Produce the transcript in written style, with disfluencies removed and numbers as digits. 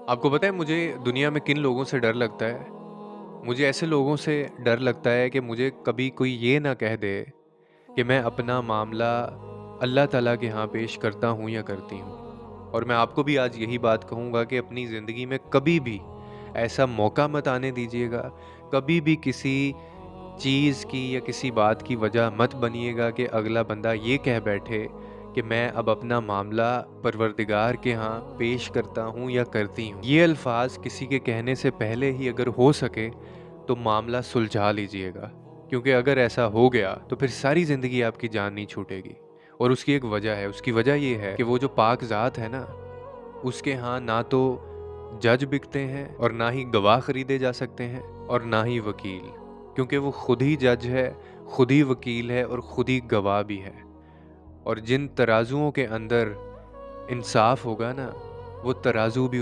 आपको पता है मुझे दुनिया में किन लोगों से डर लगता है? मुझे ऐसे लोगों से डर लगता है कि मुझे कभी कोई ये ना कह दे कि मैं अपना मामला अल्लाह ताला के यहाँ पेश करता हूँ या करती हूँ। और मैं आपको भी आज यही बात कहूँगा कि अपनी ज़िंदगी में कभी भी ऐसा मौका मत आने दीजिएगा। कभी भी किसी चीज़ की या किसी बात की वजह मत बनिएगा कि अगला बंदा ये कह बैठे कि मैं अब अपना मामला परवरदिगार के यहाँ पेश करता हूँ या करती हूँ। ये अल्फाज किसी के कहने से पहले ही अगर हो सके तो मामला सुलझा लीजिएगा, क्योंकि अगर ऐसा हो गया तो फिर सारी ज़िंदगी आपकी जान नहीं छूटेगी। और उसकी एक वजह है, उसकी वजह ये है कि वो जो पाक ज़ात है ना, उसके यहाँ ना तो जज बिकते हैं और ना ही गवाह खरीदे जा सकते हैं और ना ही वकील, क्योंकि वो खुद ही जज है, खुद ही वकील है और खुद ही गवाह भी है। और जिन तराजुओं के अंदर इंसाफ होगा ना, वो तराजू भी